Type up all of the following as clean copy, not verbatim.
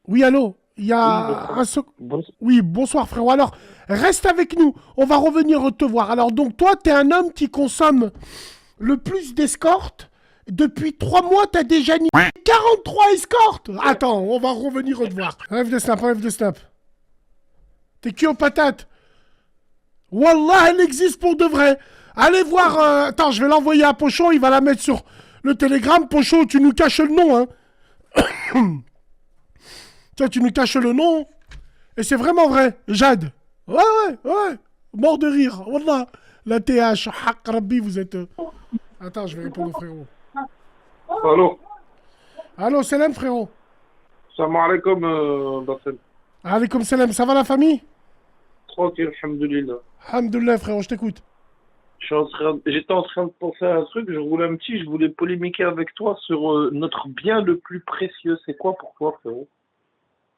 Oui, allô. Il y Oui, a bonsoir. un Oui, bonsoir frérot. Alors, reste avec nous. On va revenir te voir. Alors, donc, toi, t'es un homme qui consomme le plus d'escortes. Depuis 3 mois, t'as déjà niqué 43 escortes. Attends, on va revenir te voir. Rêve de snap, rêve de snap. T'es qui aux patates? Wallah, elle existe pour de vrai. Allez voir. Attends, je vais l'envoyer à Pochon. Il va la mettre sur le télégramme. Pochon, tu nous caches le nom, hein. Tiens, tu nous caches le nom. Et c'est vraiment vrai. Jade. Ouais, ouais, ouais. Mort de rire. Wallah. La TH. Haq Rabbi, vous êtes. Attends, je vais répondre au frérot. Allô, Allô, salam, frérot. salam alaikum, Bassem. Alaykoum salam. Ça va la famille? Tranquille, alhamdoulilah. Alhamdoulilah, frérot, je t'écoute. J'étais en train de penser à un truc, je voulais polémiquer avec toi sur notre bien le plus précieux. C'est quoi pour toi, frérot?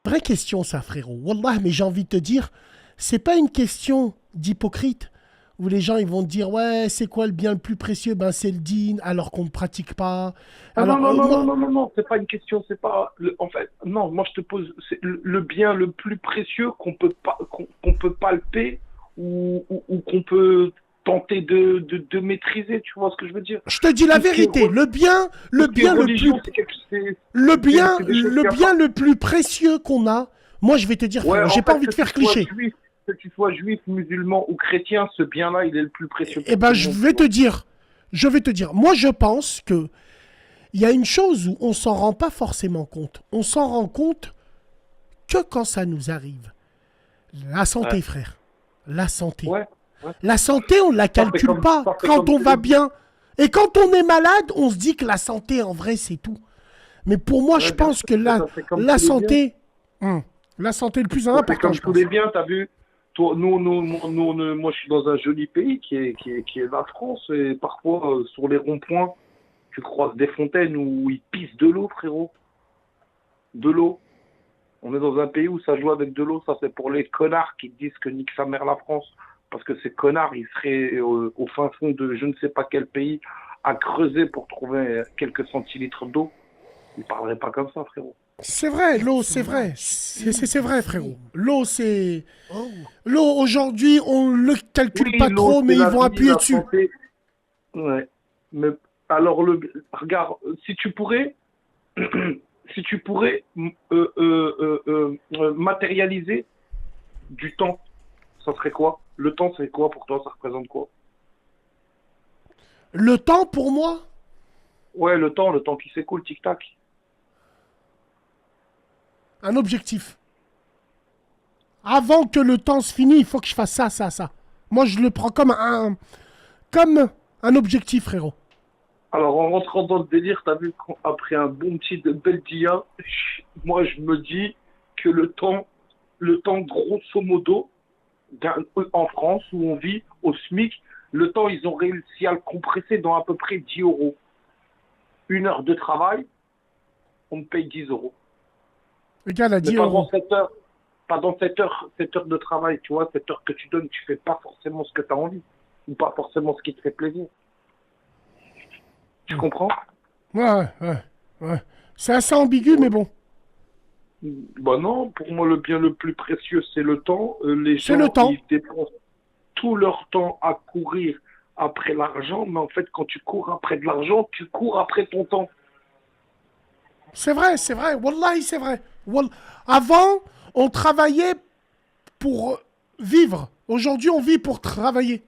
Vraie question, ça, frérot. Wallah, mais j'ai envie de te dire, c'est pas une question d'hypocrite où les gens ils vont te dire ouais, c'est quoi le bien le plus précieux? Ben, c'est le din, alors qu'on ne pratique pas. Ah non, Alors, non, non, non, moi, non, non, non, c'est pas une question, c'est pas. En fait, non, moi je te pose, c'est le bien le plus précieux qu'on peut palper ou qu'on peut tenter de maîtriser, tu vois ce que je veux dire? je te dis la Tout ce qui est, vérité, tout le ce qui est bien le plus, religion, c'est des choses qui apportent. le plus précieux qu'on a. Moi, je vais te dire, Ouais, frérot, en j'ai pas fait, envie de faire cliché. que tu sois juif, musulman ou chrétien, ce bien-là, il est le plus précieux Eh pour ben, tout le monde, tu vois. je vais te dire, moi, je pense que il y a une chose où on s'en rend pas forcément compte. On s'en rend compte que quand ça nous arrive. La Ouais, santé, frère. La santé. ouais, ouais. La santé, on ne la calcule pas Ça fait quand comme on tous les va jours. bien. Et quand on est malade, on se dit que la santé, en vrai, c'est tout. Mais pour moi, je Ouais, bien pense sûr, que mais ça fait comme la tous les biens. santé, la santé est le plus Ça fait important, comme je tous les pense. biens, t'as vu? Toi, moi, je suis dans un joli pays qui est la France, et parfois, sur les ronds-points, tu croises des fontaines où ils pissent de l'eau, frérot. De l'eau. On est dans un pays où ça joue avec de l'eau. Ça, c'est pour les connards qui disent que nique sa mère la France. Parce que ces connards, ils seraient au fin fond de je ne sais pas quel pays à creuser pour trouver quelques centilitres d'eau. Ils parleraient pas comme ça, frérot. C'est vrai, l'eau, c'est vrai. C'est vrai, frérot. L'eau, c'est. L'eau, aujourd'hui, on le calcule Oui, pas l'eau, trop, c'est mais ils la vont vie, appuyer la dessus. santé. Ouais. Mais alors, regarde, si tu pourrais, si tu pourrais matérialiser du temps, ça serait quoi? Le temps, c'est quoi pour toi? Ça représente quoi? Le temps, pour moi, Ouais, le temps qui s'écoule, tic-tac. un objectif. Avant que le temps se finisse, il faut que je fasse ça, ça, ça. Moi, je le prends comme un objectif, frérot. Alors, en rentrant dans le délire, t'as vu qu'après un bon petit de Beldia, moi, je me dis que le temps, grosso modo, en France, où on vit au SMIC, le temps, ils ont réussi à le compresser dans à peu près 10 euros. 1 heure de travail, on me paye 10 euros. Le gars, il a Mais 10 pas dans euros. 7 heures. Pas dans 7 heures de travail, tu vois, 7 heures que tu donnes, tu fais pas forcément ce que tu as envie. Ou pas forcément ce qui te fait plaisir. Tu comprends? Ouais, ouais, ouais. Ouais. C'est assez ambigu, mais bon. Bah non, pour moi, le bien le plus précieux, c'est le temps. Les C'est le gens, temps. ils dépensent tout leur temps à courir après l'argent, mais en fait, quand tu cours après de l'argent, tu cours après ton temps. C'est vrai, c'est vrai. Wallahi, c'est vrai. Avant, on travaillait pour vivre. Aujourd'hui, on vit pour travailler.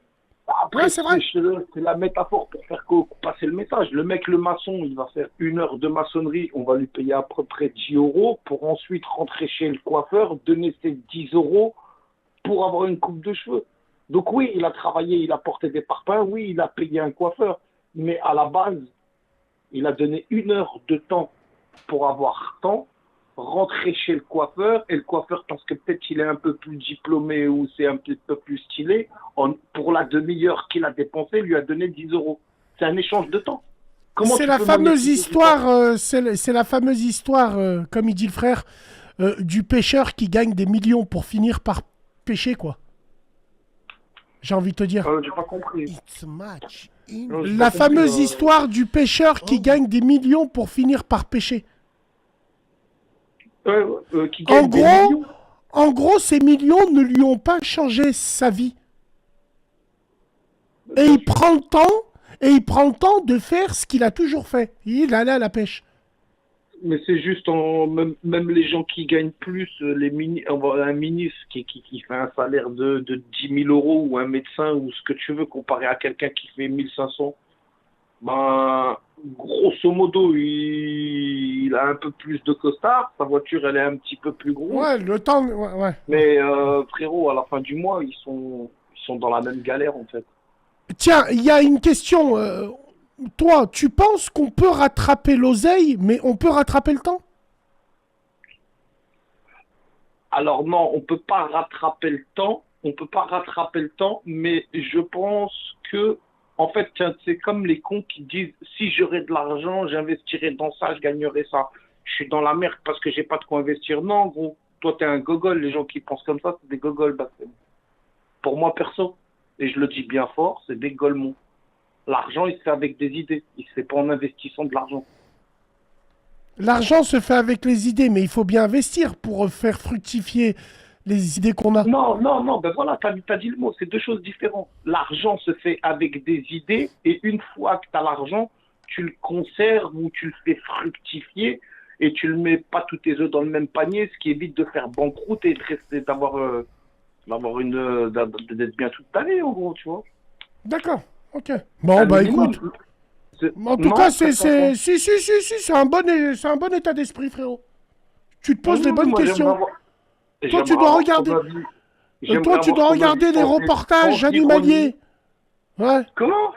Ouais, Après, c'est tu vrai. sais, c'est la métaphore pour faire passer le message. Le mec, le maçon, il va faire 1 heure de maçonnerie, on va lui payer à peu près 10 euros pour ensuite rentrer chez le coiffeur, donner ses 10 euros pour avoir une coupe de cheveux. Donc oui, il a travaillé, il a porté des parpaings, oui, il a payé un coiffeur, mais à la base, il a donné 1 heure de temps pour avoir temps, rentrer chez le coiffeur, et le coiffeur, parce que peut-être il est un peu plus diplômé ou c'est un petit peu plus stylé, pour la demi-heure qu'il a dépensé, lui a donné 10 euros. C'est un échange de temps. Comment C'est tu la peux fameuse monétiser du temps? histoire, c'est la fameuse histoire, comme il dit le frère, du pêcheur qui gagne des millions pour finir par pêcher, quoi. J'ai envie de te dire. J'ai pas compris. J'ai pas La compris. fameuse histoire du pêcheur qui gagne des millions pour finir par pêcher. Qui En gagne des gros, millions. en gros, ces millions ne lui ont pas changé sa vie. Et Bien il sûr. prend le temps, et il prend le temps de faire ce qu'il a toujours fait. Il allait à la pêche. Mais c'est juste même les gens qui gagnent plus, un ministre qui fait un salaire de 10 000 euros ou un médecin ou ce que tu veux comparé à quelqu'un qui fait 1 500, ben, grosso modo, il a un peu plus de costard, sa voiture elle est un petit peu plus grosse, Ouais, le temps. Ouais, ouais. mais frérot, à la fin du mois, ils sont dans la même galère en fait. Tiens, il y a une question. Toi, tu penses qu'on peut rattraper l'oseille, mais on peut rattraper le temps? Alors non, on peut pas rattraper le temps, on peut pas rattraper le temps, mais je pense que, en fait, tiens, c'est comme les cons qui disent, si j'aurais de l'argent, j'investirais dans ça, je gagnerais ça. Je suis dans la merde parce que j'ai pas de quoi investir. Non, gros, toi t'es un gogol, les gens qui pensent comme ça, c'est des gogols. Bah, pour moi, perso, et je le dis bien fort, c'est des golemons. L'argent, il se fait avec des idées, il se fait pas en investissant de l'argent. L'argent se fait avec les idées, mais il faut bien investir pour faire fructifier les idées qu'on a. Non, non, non, ben voilà, t'as dit le mot, c'est deux choses différentes. L'argent se fait avec des idées et une fois que tu as l'argent, tu le conserves ou tu le fais fructifier et tu le mets pas tous tes œufs dans le même panier, ce qui évite de faire banqueroute et de rester, d'avoir d'être bien toute ta vie, en gros, tu vois. D'accord, ok. Bon, Un bah minimum. écoute. En tout cas, Non, ça se passe. si, c'est un bon état d'esprit, frérot. Tu te Oui, poses les oui, oui, bonnes moi questions. Toi, tu j'aimerais dois avoir ton regarder. avis, j'aimerais Toi, tu avoir dois ton avis regarder les reportages sans ironie. animaliers. Ouais. Comment?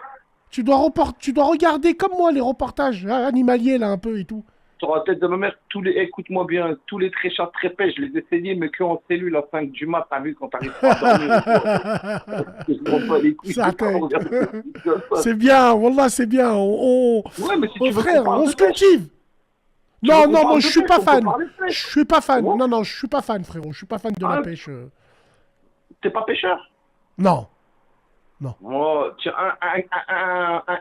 Tu dois regarder comme moi les reportages animaliers, là, un peu et tout. Sur la tête de ma mère, écoute-moi bien, tous les tréchats trépés, je les ai essayés, mais que en cellule à 5 du mat, t'as vu, quand t'arrives pas à dormir et tout. Je me prends pas les couilles de Ça pas t'aide. regarder ce qui se passe. C'est bien, Wallah, c'est bien. Ouais, mais si tu veux qu'on Frère, parle on de se pêche, cultive. tu veux Non, qu'on non, moi, parle je de suis pêche, pas on peut fan. parler de Je pêche. suis pas fan. Comment? Non, non, je suis pas fan, frérot. Je suis pas fan de la Ah, pêche. t'es pas pêcheur? Non, non. Oh, tiens,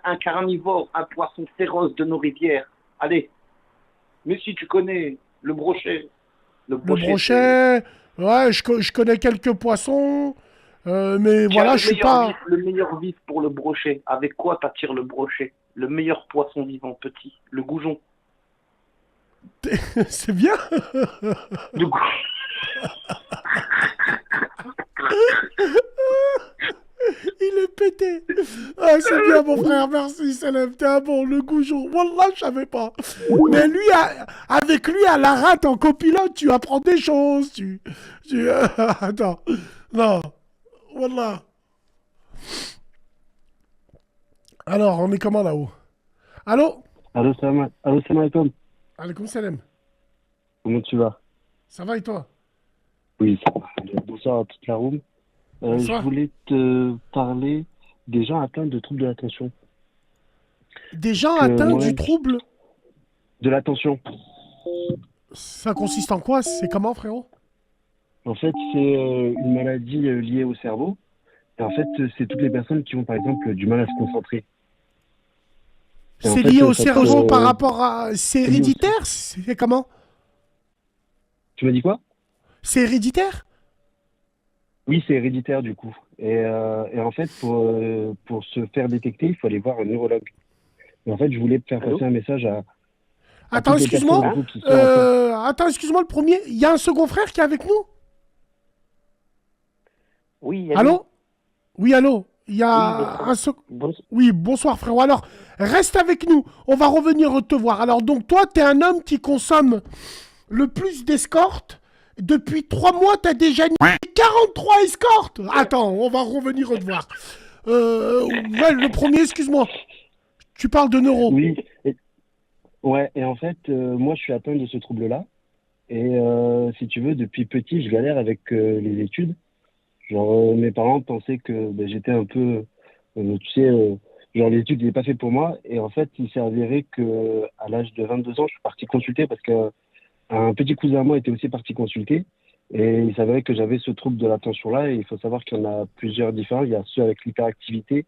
un carnivore, un poisson féroce de nos rivières. Allez, mais si tu connais le Le brochet, c'est. brochet, ouais, je connais quelques poissons, mais Tiens, voilà, je suis pas. le meilleur vif pour le brochet. Avec quoi t'attires le brochet? Le meilleur poisson vivant petit, le goujon. C'est bien. Le gou- Il est pété. Ah, c'est bien, mon frère, merci, Salem. T'es un bon, le goujon. Wallah, je savais pas. Mais lui, avec lui à la rate en copilote, tu apprends des choses. Attends. Non. Wallah. Alors, on est comment là-haut? Allô? Allô, salam alaikum. Alaikum salam. Comment tu vas? Ça va et toi? Oui, ça va. Bonsoir à toute la room. Je Bonsoir. voulais te parler des gens atteints de troubles de l'attention. Des Parce gens que atteints du moi-même, trouble, de l'attention. ça consiste en quoi? C'est comment, frérot? En fait, c'est une maladie liée au cerveau. Et en fait, c'est toutes les personnes qui ont, par exemple, du mal à se concentrer. Et en C'est fait, lié au ça te... cerveau par rapport à... C'est c'est lié au cerveau. héréditaire? C'est comment? Tu m'as dit quoi? C'est héréditaire? Oui, c'est héréditaire du coup. Et en fait, pour se faire détecter, il faut aller voir un neurologue. Et en fait, je voulais faire Allô? passer un message à Attends, toutes les personnes excuse-moi. du Hein? coup qui sont atteintes. Attends, excuse-moi, le premier. Il y a un second frère qui est avec nous? Oui, allô? Allô? Oui, allô? Il y Oui, a bonsoir. un second... Oui, bonsoir, frérot. Alors, reste avec nous. On va revenir te voir. Alors, donc, toi, t'es un homme qui consomme le plus d'escortes. Depuis 3 mois, t'as déjà niqué 43 escortes. Attends, on va revenir te voir. Ouais, le premier, excuse-moi. Tu parles de neuro. Oui, ouais, et en fait, moi je suis atteint de ce trouble-là. Et si tu veux, depuis petit, je galère avec les études. Genre, mes parents pensaient que ben, j'étais un peu, tu sais, genre les études n'étaient pas fait pour moi. Et en fait, il s'est avéré que à l'âge de 22 ans, je suis parti consulter parce que un petit cousin à moi était aussi parti consulter. Et il s'avérait que j'avais ce trouble de l'attention-là. Et il faut savoir qu'il y en a plusieurs différents. Il y a ceux avec l'hyperactivité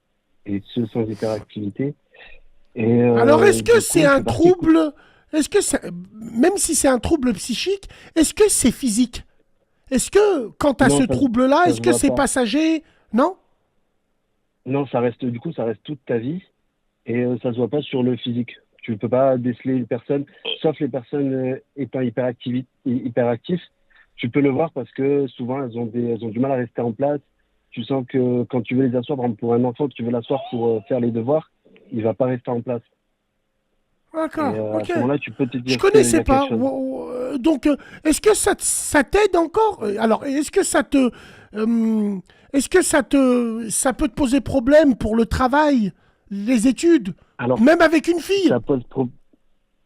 et ceux sans hyperactivité. Et Alors, est-ce que du c'est coup, je un suis parti. trouble est-ce que même si c'est un trouble psychique, est-ce que c'est physique? Est-ce que quand tu as Non, ce trouble-là, ça est-ce se que voit c'est pas. passager? Non? Non, ça reste toute ta vie et ça se voit pas sur le physique. Tu peux pas déceler une personne, sauf les personnes étant hyperactifs. Tu peux le voir parce que souvent elles ont du mal à rester en place. Tu sens que quand tu veux les asseoir, par exemple pour un enfant, tu veux l'asseoir pour faire les devoirs, il va pas rester en place. Et D'accord, à ok. ce moment-là, tu peux te Je dire qu'il y connaissais a quelque pas. chose. Donc, est-ce que ça t'aide encore? Alors, est-ce que ça peut te poser problème pour le travail, les études, Alors, même avec une fille? ça pose pro-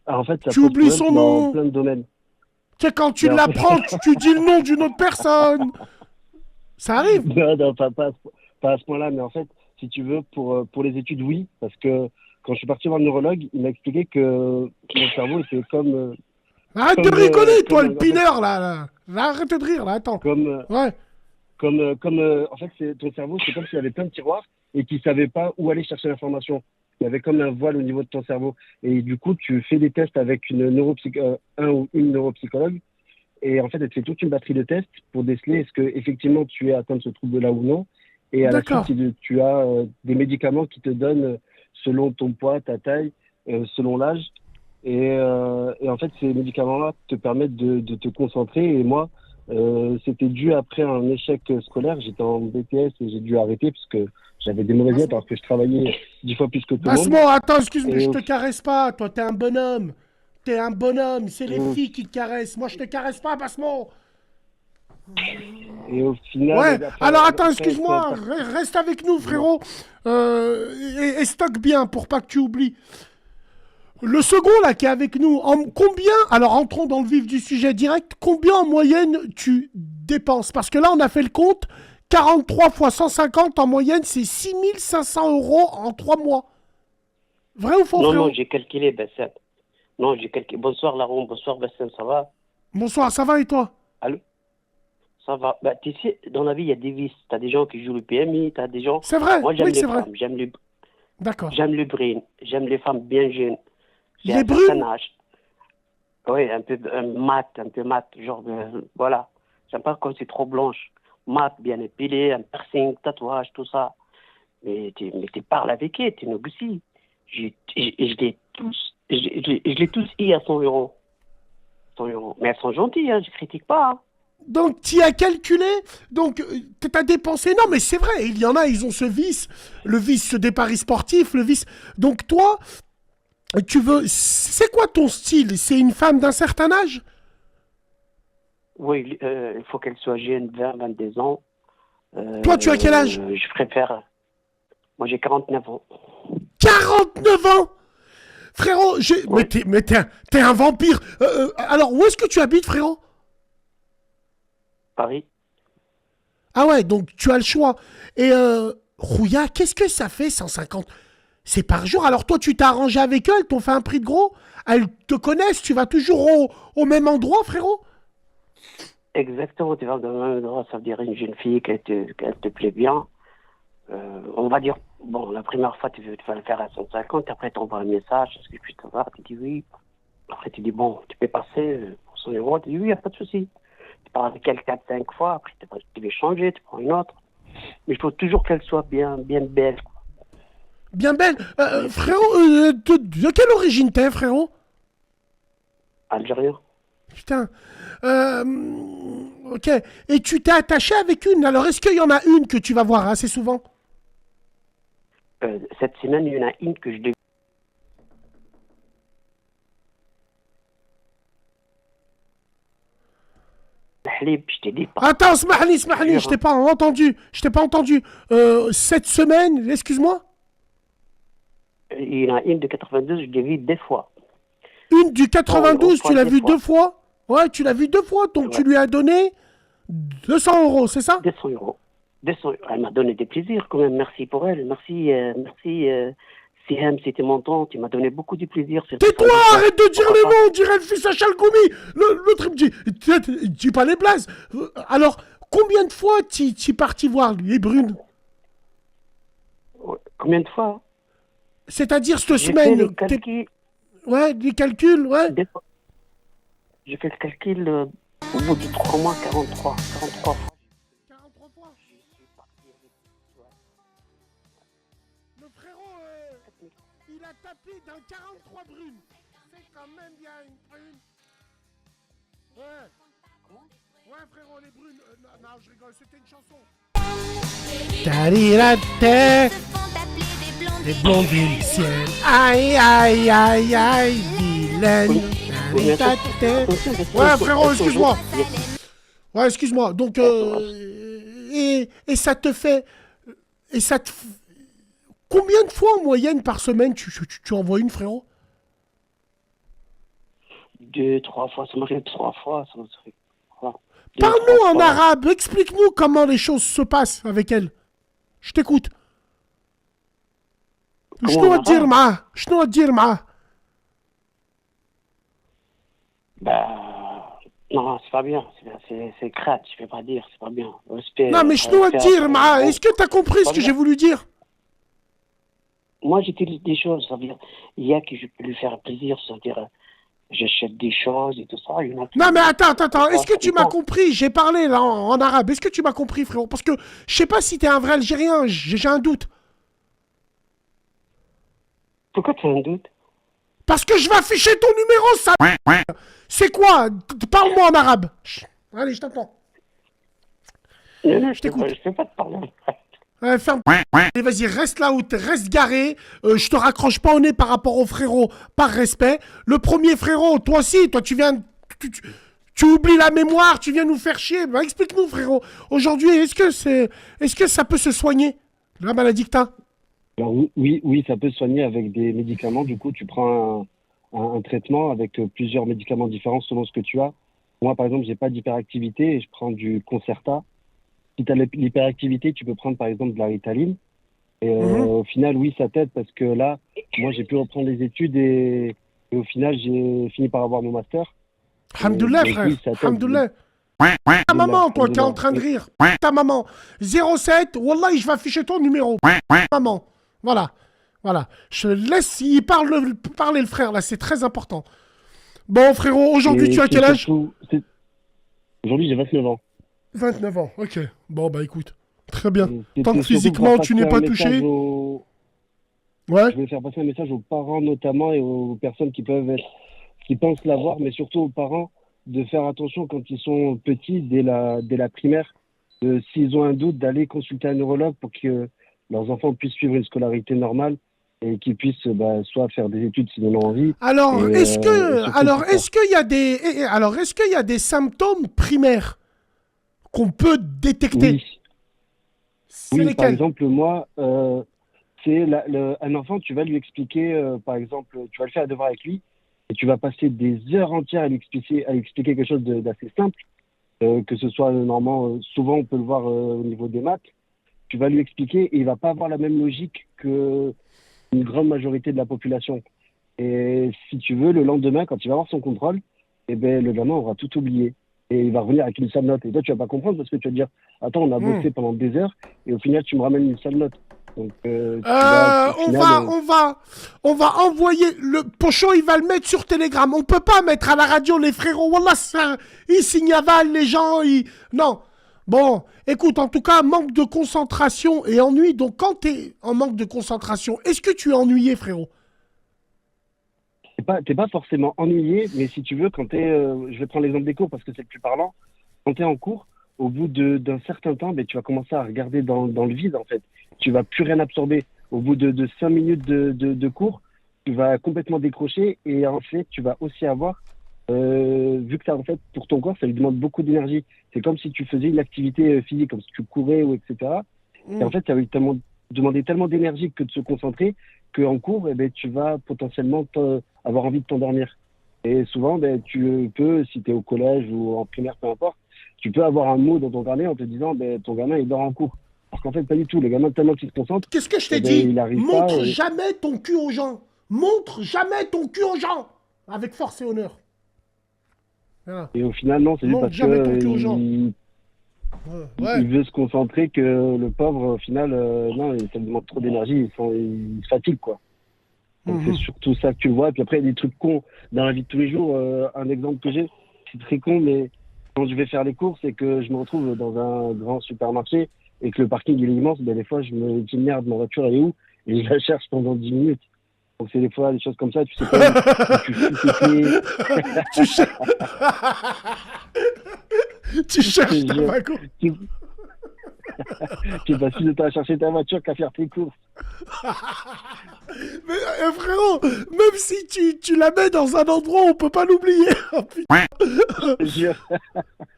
Alors, en fait, ça Tu pose oublies problème son dans nom. plein de domaines. Tu sais, quand tu Mais en fait, l'apprends, tu dis le nom d'une autre personne. Ça arrive. non, non, pas à ce point-là, mais en fait, si tu veux, pour les études, oui, parce que quand je suis parti voir le neurologue, il m'a expliqué que mon cerveau était Arrête de rigoler, toi, comme le en fait, pineur, là, arrête de rire, là, attends. comme, Ouais. en fait, ton cerveau, c'est comme s'il avait plein de tiroirs et qu'il savait pas où aller chercher l'information. Il y avait comme un voile au niveau de ton cerveau. Et du coup, tu fais des tests avec un ou une neuropsychologue. Et en fait, elle te fait toute une batterie de tests pour déceler est-ce que effectivement tu es atteint de ce trouble-là ou non. Et à la suite, D'accord. tu as des médicaments qui te donnent selon ton poids, ta taille, selon l'âge. Et en fait, ces médicaments-là te permettent de te concentrer. Et moi, c'était dû après un échec scolaire. J'étais en BTS et j'ai dû arrêter parce que j'avais des mauvaises notes alors que je travaillais 10 fois plus que tout le monde. Bassement, attends, excuse-moi, Et je au, te caresse pas. Toi, t'es un bonhomme. T'es un bonhomme. C'est les au- filles qui te caressent. Moi, je te caresse pas, Bassement. et au final, Ouais, alors attends, après être excuse-moi. parti, Reste avec nous, dis-moi. frérot. Et stocke bien pour pas que tu oublies. Le second, là, qui est avec nous, combien, alors entrons dans le vif du sujet direct, combien en moyenne tu dépenses? Parce que là, on a fait le compte. 43 fois 150 en moyenne, c'est 6 500 € en 3 mois. Vrai ou faux, Non, non, frérot? j'ai calculé, Bassem. Non, j'ai calculé. Bonsoir, Laron. Bonsoir, Bassem. Ça va? Bonsoir, ça va et toi? Allô? Ça va. Bah, tu sais, dans la vie, il y a des vices. T'as des gens qui jouent le PMI, t'as des gens. C'est vrai, Moi, oui, j'aime les c'est vrai. femmes. D'accord. J'aime le brune. J'aime les femmes bien jeunes. J'ai Les un certain brunes? âge. Oui, un peu un peu mat. Genre, voilà. J'aime pas quand c'est trop blanche. Mat, bien épilé, un piercing, tatouage, tout ça. Mais tu parles avec eux, tu négocies. Je les tous, je les tous eu à 100 €. 100 €. Mais elles sont gentilles, hein, je critique pas, hein. Donc, tu as calculé, donc tu as dépensé. Non, mais c'est vrai, il y en a, ils ont ce vice, le vice des paris sportifs, le vice. Donc, toi, tu veux. C'est quoi ton style? C'est une femme d'un certain âge? Oui, il faut qu'elle soit jeune, 20, 22 ans. Toi, tu as quel âge? Je préfère. Moi, j'ai 49 ans. 49 ans! Frérot, Oui, t'es un vampire. Alors, où est-ce que tu habites, frérot? Paris. Ah ouais, donc tu as le choix. Et Rouya, qu'est-ce que ça fait 150? C'est par jour. Alors toi, tu t'es arrangé avec eux, elles t'ont fait un prix de gros. Elles te connaissent, tu vas toujours au même endroit, frérot? Exactement, tu vas dans le même endroit, ça veut dire une jeune fille qu'elle te plaît bien. On va dire, bon, la première fois, tu vas le faire à 150, après tu envoies un message, est-ce que je puis te voir? Tu dis oui. Après, tu dis, bon, tu peux passer pour 100 €. Tu dis oui, il n'y a pas de souci. Tu parles avec elle 4-5 fois, après tu veux changer, tu prends une autre. Mais il faut toujours qu'elle soit bien, bien belle, quoi. Bien belle. Et Frérot, de quelle origine t'es, frérot? algérien. Putain. Euh, ok. Et tu t'es attaché avec une. Alors, est-ce qu'il y en a une que tu vas voir assez souvent? Cette semaine, il y en a une que je devais. Je t'ai dit pas. Attends, smahli, smahli, Jure, je hein. t'ai pas entendu. Je t'ai pas entendu. Cette semaine, excuse-moi? Il y en a une de 92, je l'ai vue deux fois. Une du 100 € 92, tu fois l'as deux vue deux fois. fois? Ouais, tu l'as vue deux fois, donc tu Ouais, lui as donné 200 €, c'est ça? 200 €. 200 €. Elle m'a donné des plaisirs quand même. Merci pour elle. Merci, merci. Siham, c'était mon temps. Tu m'as donné beaucoup de plaisir. C'est pour ça Tais-toi, que je dis ça. arrête de dire Pourquoi les pas? noms, on dirait le fils à Chalgoumi. L'autre, il me dit, dis pas les blazes. Alors, combien de fois t'y parti voir les brunes? Ouais. Combien de fois? C'est-à-dire cette J'ai fait semaine, les calculs. Ouais, des calculs, ouais. Des fois, j'ai fait le calcul au bout de 3 mois, 43 fois. 43 fois. Le frérot, il a tapé dans 43 brunes. C'est quand même bien une brune. Ouais. Ouais, frérot, les brunes. Non, je rigole, c'était une chanson. Tarirate, les blondes du ciel. Aïe, aïe, aïe, aïe, vilaine. Tarirate. Ouais, frérot, excuse-moi. Ouais, excuse-moi. Donc, et ça te fait. Et ça te. Combien de fois en moyenne par semaine tu envoies une, frérot? 2, 3 fois, ça m'arrive 3 fois. Ça m'arrive. Voilà. Parle-nous en arabe, explique-nous comment les choses se passent avec elle. Je t'écoute. شنو تدير معاه؟ شنو تدير معاه؟ Bah, non, c'est pas bien. C'est crade, je vais pas dire, c'est pas bien. Respect. Non, mais شنو تدير معاه؟ Est-ce que tu as compris ce que j'ai voulu dire? Moi, j'utilise des choses, ça veut dire, il y a que je peux lui faire plaisir, ça veut dire, j'achète des choses et tout ça. Non, mais attends, est-ce que tu m'as compris? J'ai parlé là en arabe. Est-ce que tu m'as compris, frérot? Parce que je sais pas si t'es un vrai Algérien, j'ai un doute. Pourquoi tu as un doute? Parce que je vais afficher ton numéro, ça. C'est quoi? Parle-moi en arabe. Allez, je t'entends. Non, je t'écoute. Je peux pas te parler. Ferme. Allez, vas-y, reste là où t'es, reste garé. Je te raccroche pas au nez par rapport au frérot, par respect. Le premier frérot, toi aussi, toi tu viens. Tu oublies la mémoire, tu viens nous faire chier. Bah, explique-nous, frérot. Aujourd'hui, est-ce que ça peut se soigner, la maladie que t'as? Alors oui, ça peut se soigner avec des médicaments. Du coup, tu prends un traitement avec plusieurs médicaments différents selon ce que tu as. Moi, par exemple, j'ai pas d'hyperactivité et je prends du Concerta. Si tu as l'hyperactivité, tu peux prendre par exemple de la Ritaline. Et au final, oui, ça t'aide parce que là, moi, j'ai pu reprendre les études et au final, j'ai fini par avoir mon master. Alhamdoulilah, frère. Oui, Alhamdoulilah. Ta maman, toi, qui est en train de rire. Ta maman. 07, Wallah, je vais afficher ton numéro. Maman. Voilà. Voilà. Je laisse parler le frère, là, c'est très important. Bon, frérot, aujourd'hui, tu as quel âge? Aujourd'hui, j'ai 29 ans. 29 ans, ok. Bon, bah écoute, très bien. Tant que physiquement, tu n'es pas touché. Ouais. Je vais faire passer un message aux parents notamment et aux personnes qui pensent l'avoir, mais surtout aux parents, de faire attention quand ils sont petits, dès la primaire, s'ils ont un doute, d'aller consulter un neurologue pour que leurs enfants puissent suivre une scolarité normale et qu'ils puissent soit faire des études s'ils en ont envie. Alors, est-ce qu'il y a des symptômes primaires qu'on peut détecter? Oui, par exemple, moi, c'est un enfant, tu vas lui expliquer, par exemple, tu vas le faire un devoir avec lui, et tu vas passer des heures entières à lui expliquer quelque chose d'assez simple, que ce soit normalement, souvent on peut le voir au niveau des maths, tu vas lui expliquer et il va pas avoir la même logique que une grande majorité de la population. Et si tu veux, le lendemain, quand il va avoir son contrôle, eh ben, le gamin aura tout oublié. Et il va revenir avec une sale note. Et toi, tu vas pas comprendre parce que tu vas te dire, attends, on a bossé pendant des heures et au final, tu me ramènes une sale note. Donc, on va envoyer le pochon, il va le mettre sur Telegram. On peut pas mettre à la radio les frérots. Wallah, ils signavalent les gens. Non. Bon, écoute, en tout cas, manque de concentration et ennui. Donc, quand tu es en manque de concentration, est-ce que tu es ennuyé, frérot? T'es pas forcément ennuyé, mais si tu veux, quand je vais prendre l'exemple des cours parce que c'est le plus parlant. Quand tu es en cours, au bout d'un certain temps, tu vas commencer à regarder dans le vide, en fait. Tu vas plus rien absorber. Au bout de 5 minutes de cours, tu vas complètement décrocher et en fait, tu vas aussi avoir, vu que ça, en fait, pour ton corps, ça lui demande beaucoup d'énergie. C'est comme si tu faisais une activité physique, comme si tu courais ou etc. Et en fait, ça va lui demander tellement d'énergie que de se concentrer qu'en cours, tu vas potentiellement avoir envie de t'endormir. Et souvent, tu peux, si tu es au collège ou en primaire, peu importe, tu peux avoir un mot dans ton carnet en te disant ton gamin, il dort en cours. Parce qu'en fait, pas du tout. Le gamin, tellement qu'il se concentre. Qu'est-ce que je t'ai dit? Montre jamais ton cul aux gens. Montre jamais ton cul aux gens. Avec force et honneur. Voilà. Et au final, non, c'est juste parce que il veut se concentrer que le pauvre, au final, non, ça lui demande trop d'énergie. Il se fatigue, quoi. Donc c'est surtout ça que tu vois. Et puis après, il y a des trucs cons dans la vie de tous les jours. Un exemple que j'ai, c'est très con, mais quand je vais faire les courses et que je me retrouve dans un grand supermarché et que le parking il est immense, ben, des fois je me dis merde, ma voiture elle est où? Et je la cherche pendant 10 minutes. Donc c'est des fois des choses comme ça, tu sais pas où tu fous tes pieds. Tu cherches... tu cherches ta wagon. Tu passes plus de temps à chercher ta voiture qu'à faire tes courses. Mais frérot, même si tu la mets dans un endroit où on peut pas l'oublier. Oh, putain. Je te jure.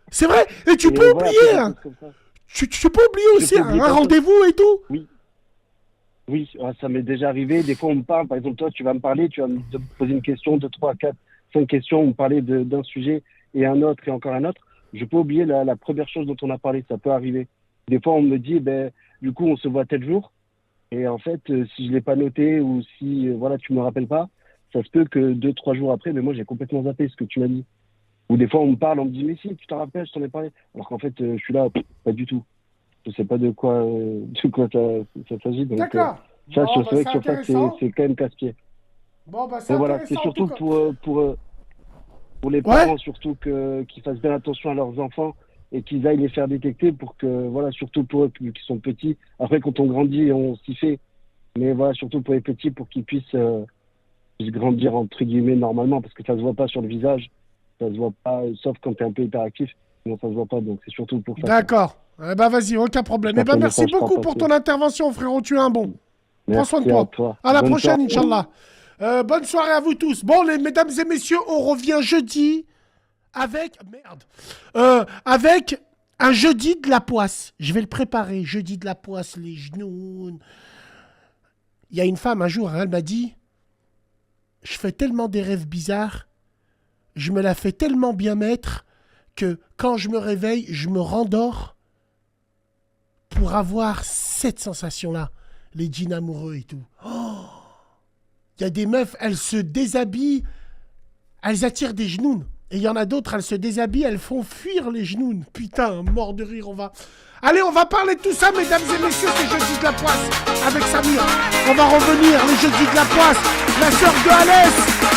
C'est vrai. Et tu peux voilà, oublier. Hein. Tu peux oublier aussi un rendez-vous et tout. Oui, ça m'est déjà arrivé. Des fois, on me parle. Par exemple, toi, tu vas me parler, tu vas me poser une question, 2, 3, 4, 5 questions, on me parler d'un sujet et un autre et encore un autre. Je peux oublier la première chose dont on a parlé. Ça peut arriver. Des fois, on me dit, ben, du coup, on se voit tel jour. Et en fait, si je l'ai pas noté ou si voilà, tu me rappelles pas, ça se peut que 2, 3 jours après, mais moi, j'ai complètement zappé ce que tu m'as dit. Ou des fois, on me parle, on me dit, mais si, tu t'en rappelles, je t'en ai parlé. Alors qu'en fait, je suis là, pas du tout. Je sais pas de quoi ça s'agit. Donc, d'accord. Ça, Bon, c'est vrai que sur ça, c'est quand même casse-pied. Bon, bah, c'est voilà, c'est surtout pour les parents, surtout qu'ils fassent bien attention à leurs enfants et qu'ils aillent les faire détecter pour que, voilà, surtout pour eux qui sont petits. Après, quand on grandit, on s'y fait. Mais voilà, surtout pour les petits, pour qu'ils puissent grandir, entre guillemets, normalement, parce que ça se voit pas sur le visage. Ça se voit pas, sauf quand tu es un peu hyperactif. Non, ça se voit pas, donc c'est surtout pour ça. D'accord. Eh ben, vas-y, aucun problème. Eh ben, merci beaucoup pour ton intervention, frérot. Tu es un bon. Prends soin de toi. À la prochaine, Inch'Allah. Bonne soirée à vous tous. Bon, mesdames et messieurs, on revient jeudi avec... Merde. Avec un jeudi de la poisse. Je vais le préparer. Jeudi de la poisse, les genoux. Il y a une femme, un jour, elle m'a dit, je fais tellement des rêves bizarres, je me la fais tellement bien mettre que quand je me réveille, je me rendors pour avoir cette sensation-là. Les jeans amoureux et tout. Il y a des meufs, elles se déshabillent, elles attirent des genoux. Et il y en a d'autres, elles se déshabillent, elles font fuir les genoux. Putain, mort de rire, on va... Allez, on va parler de tout ça, mesdames et messieurs, c'est Jeudi de la Poisse avec Samir. On va revenir, le Jeudi de la Poisse, la sœur de Alès.